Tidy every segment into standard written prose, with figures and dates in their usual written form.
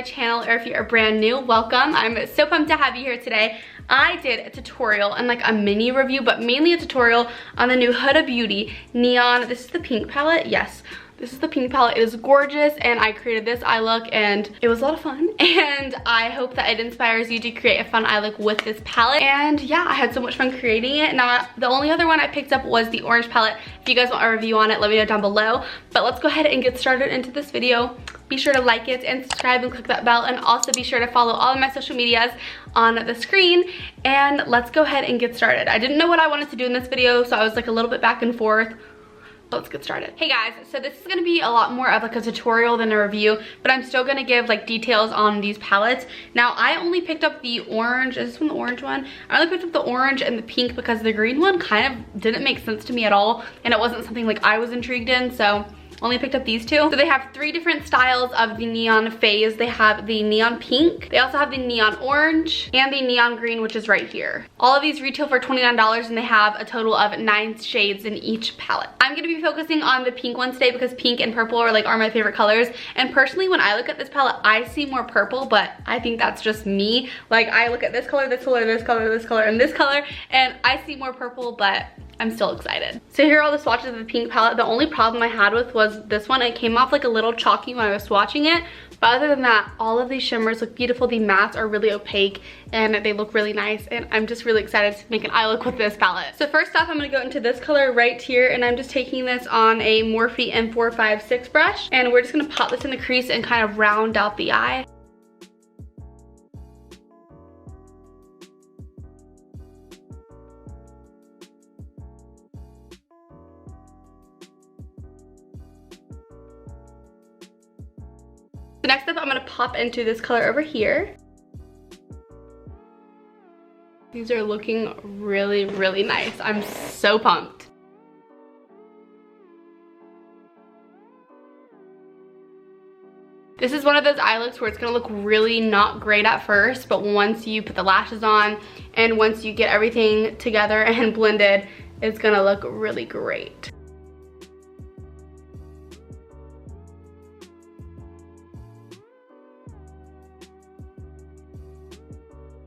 channel, or if you're brand new, welcome. I'm so pumped to have you here today. I did a tutorial and like a mini review, but mainly a tutorial on the new Huda Beauty Neon. This is the pink palette. Yes, this is the pink palette. It is gorgeous, and I created this eye look and it was a lot of fun, and I hope that it inspires you to create a fun eye look with this palette. And yeah, I had so much fun creating it. Now, the only other one I picked up was the orange palette. If you guys want a review on it, let me know down below. But let's go ahead and get started into this video. Be sure to like it and subscribe and click that bell, and also be sure to follow all of my social medias on the screen. And let's go ahead and get started. I didn't know what I wanted to do in this video, so I was like a little bit back and forth. Let's get started. Hey guys, so this is gonna be a lot more of like a tutorial than a review, but I'm still gonna give like details on these palettes. Now, I only picked up the orange. Is this one the orange one? I only picked up the orange and the pink because the green one kind of didn't make sense to me at all, and it wasn't something like I was intrigued in, so only picked up these two. So they have 3 different styles of the neon phase. They have the neon pink, they also have the neon orange, and the neon green, which is right here. All of these retail for $29, and they have a total of 9 shades in each palette. I'm gonna be focusing on the pink one today because pink and purple are my favorite colors. And personally, when I look at this palette, I see more purple, but I think that's just me. Like, I look at this color, this color, this color, this color, and this color, and I see more purple, but I'm still excited. So here are all the swatches of the pink palette. The only problem I had with was this one. It came off like a little chalky when I was swatching it. But other than that, all of these shimmers look beautiful. The mattes are really opaque and they look really nice. And I'm just really excited to make an eye look with this palette. So first off, I'm gonna go into this color right here. And I'm just taking this on a Morphe M456 brush. And we're just gonna pop this in the crease and kind of round out the eye. So next up, I'm gonna pop into this color over here. These are looking really, really nice. I'm so pumped. This is one of those eye looks where it's gonna look really not great at first, but once you put the lashes on and once you get everything together and blended, it's gonna look really great.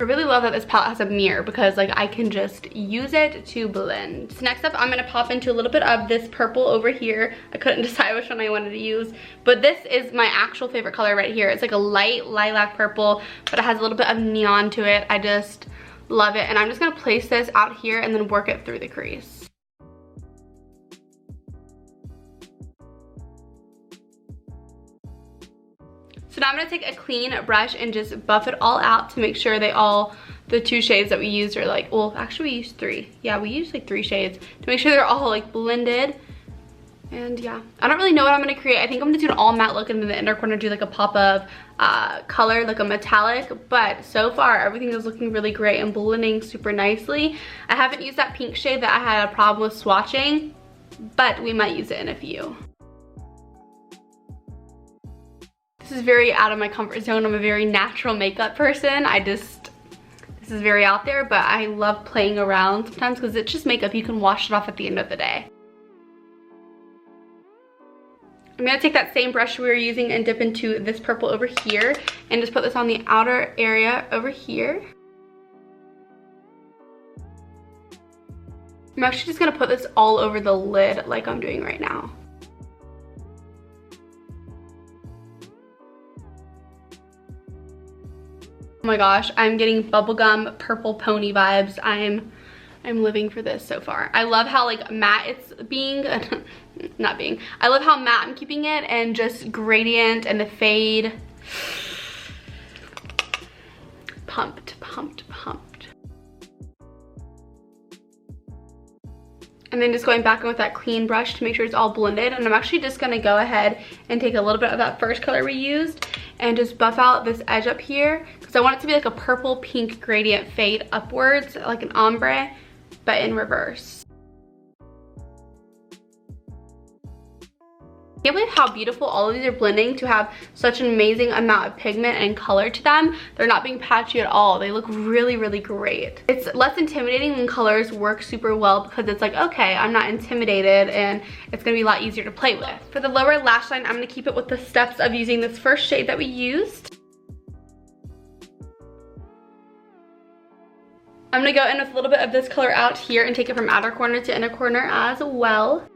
I really love that this palette has a mirror because like I can just use it to blend. So next up, I'm gonna pop into a little bit of this purple over here. I couldn't decide which one I wanted to use, but this is my actual favorite color right here. It's like a light lilac purple, but it has a little bit of neon to it. I just love it, and I'm just gonna place this out here and then work it through the crease. So now I'm gonna take a clean brush and just buff it all out to make sure the 2 shades that we used are like, well, actually we used 3. Yeah, we used like 3 shades to make sure they're all like blended. And yeah, I don't really know what I'm gonna create. I think I'm gonna do an all matte look, and in the inner corner do like a pop of color, like a metallic. But so far, everything is looking really great and blending super nicely. I haven't used that pink shade that I had a problem with swatching, but we might use it in a few. This is very out of my comfort zone. I'm a very natural makeup person. This is very out there, but I love playing around sometimes because it's just makeup. You can wash it off at the end of the day. I'm gonna take that same brush we were using and dip into this purple over here and just put this on the outer area over here. I'm actually just gonna put this all over the lid like I'm doing right now. Oh my gosh, I'm getting bubblegum purple pony vibes. I'm living for this so far. I love how like matte it's being, I love how matte I'm keeping it, and just gradient and the fade. Pumped, pumped, pumped. And then just going back in with that clean brush to make sure it's all blended. And I'm actually just gonna go ahead and take a little bit of that first color we used and just buff out this edge up here, because I want it to be like a purple pink gradient fade upwards, like an ombre, but in reverse. I can't believe how beautiful all of these are blending to have such an amazing amount of pigment and color to them. They're not being patchy at all. They look really, really great. It's less intimidating when colors work super well, because it's like, okay, I'm not intimidated and it's gonna be a lot easier to play with. For the lower lash line, I'm gonna keep it with the steps of using this first shade that we used. I'm gonna go in with a little bit of this color out here and take it from outer corner to inner corner as well.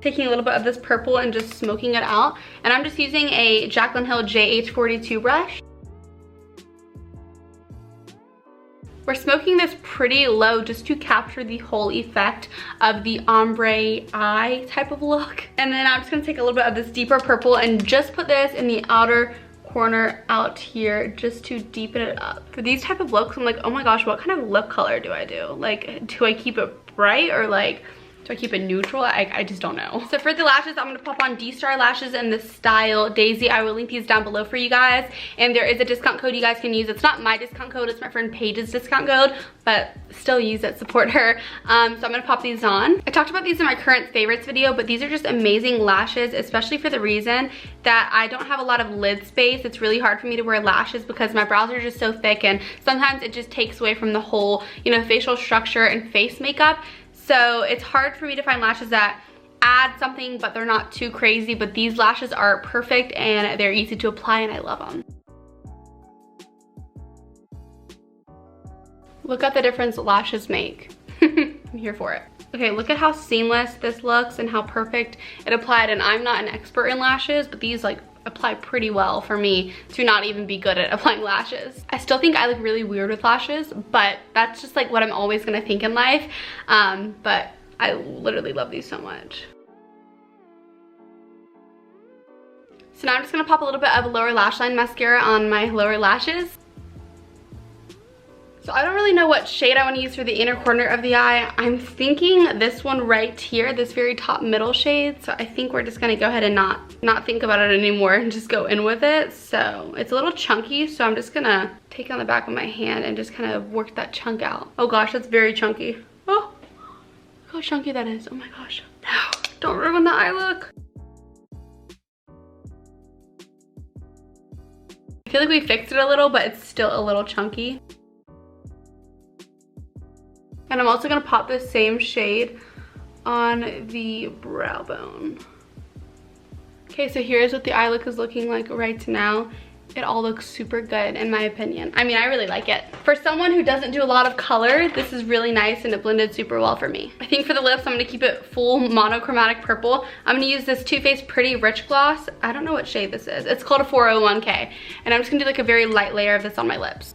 Taking a little bit of this purple and just smoking it out. And I'm just using a Jaclyn Hill JH42 brush. We're smoking this pretty low just to capture the whole effect of the ombre eye type of look. And then I'm just gonna take a little bit of this deeper purple and just put this in the outer corner out here just to deepen it up. For these type of looks, I'm like, oh my gosh, what kind of lip color do I do? Like, do I keep it bright or like, do I keep it neutral? I just don't know. So for the lashes, I'm gonna pop on D-Star lashes in the style Daisy. I will link these down below for you guys. And there is a discount code you guys can use. It's not my discount code, it's my friend Paige's discount code, but still use it, support her. So I'm gonna pop these on. I talked about these in my current favorites video, but these are just amazing lashes, especially for the reason that I don't have a lot of lid space. It's really hard for me to wear lashes because my brows are just so thick, and sometimes it just takes away from the whole, you know, facial structure and face makeup. So it's hard for me to find lashes that add something, but they're not too crazy. But these lashes are perfect and they're easy to apply, and I love them. Look at the difference lashes make. I'm here for it. Okay, look at how seamless this looks and how perfect it applied. And I'm not an expert in lashes, but these like apply pretty well for me to not even be good at applying lashes. I still think I look really weird with lashes, but that's just like what I'm always gonna think in life. But I literally love these so much. So now I'm just gonna pop a little bit of lower lash line mascara on my lower lashes. So I don't really know what shade I want to use for the inner corner of the eye. I'm thinking this one right here, this very top middle shade. So I think we're just gonna go ahead and not think about it anymore and just go in with it. So it's a little chunky, so I'm just gonna take it on the back of my hand and just kind of work that chunk out. Oh gosh, that's very chunky. Oh, look how chunky that is. Oh my gosh. No, don't ruin the eye look. I feel like we fixed it a little, but it's still a little chunky. And I'm also gonna pop the same shade on the brow bone. Okay, so here's what the eye look is looking like right now. It all looks super good in my opinion. I mean, I really like it. For someone who doesn't do a lot of color, this is really nice and it blended super well for me. I think for the lips, I'm gonna keep it full monochromatic purple. I'm gonna use this Too Faced Pretty Rich Gloss. I don't know what shade this is. It's called a 401K. And I'm just gonna do like a very light layer of this on my lips.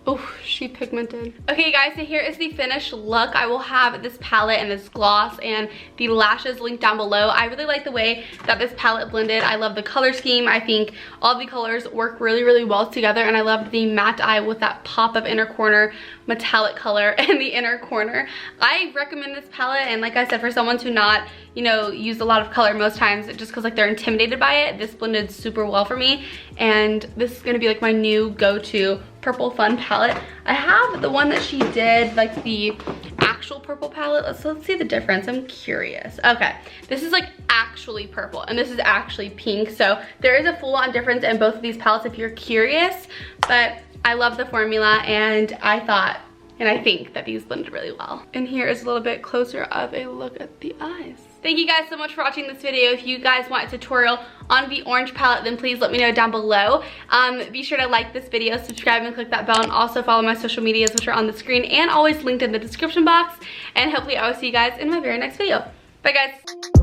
Oh, she pigmented. Okay guys, so here is the finished look. I will have this palette and this gloss and the lashes linked down below. I really like the way that this palette blended. I love the color scheme. I think all the colors work really, really well together, and I love the matte eye with that pop of inner corner metallic color in the inner corner. I recommend this palette, and like I said, for someone to not, you know, use a lot of color most times just because like they're intimidated by it, this blended super well for me, and this is gonna be like my new go-to purple fun palette. I have the one that she did, like the actual purple palette. Let's see the difference. I'm curious. Okay, this is like actually purple and this is actually pink, so there is a full-on difference in both of these palettes if you're curious, but I love the formula, and I thought and I think that these blended really well. And here is a little bit closer of a look at the eyes. Thank you guys so much for watching this video. If you guys want a tutorial on the orange palette, then please let me know down below. Be sure to like this video, subscribe, and click that bell, and also follow my social medias, which are on the screen and always linked in the description box. And hopefully I will see you guys in my very next video. Bye guys.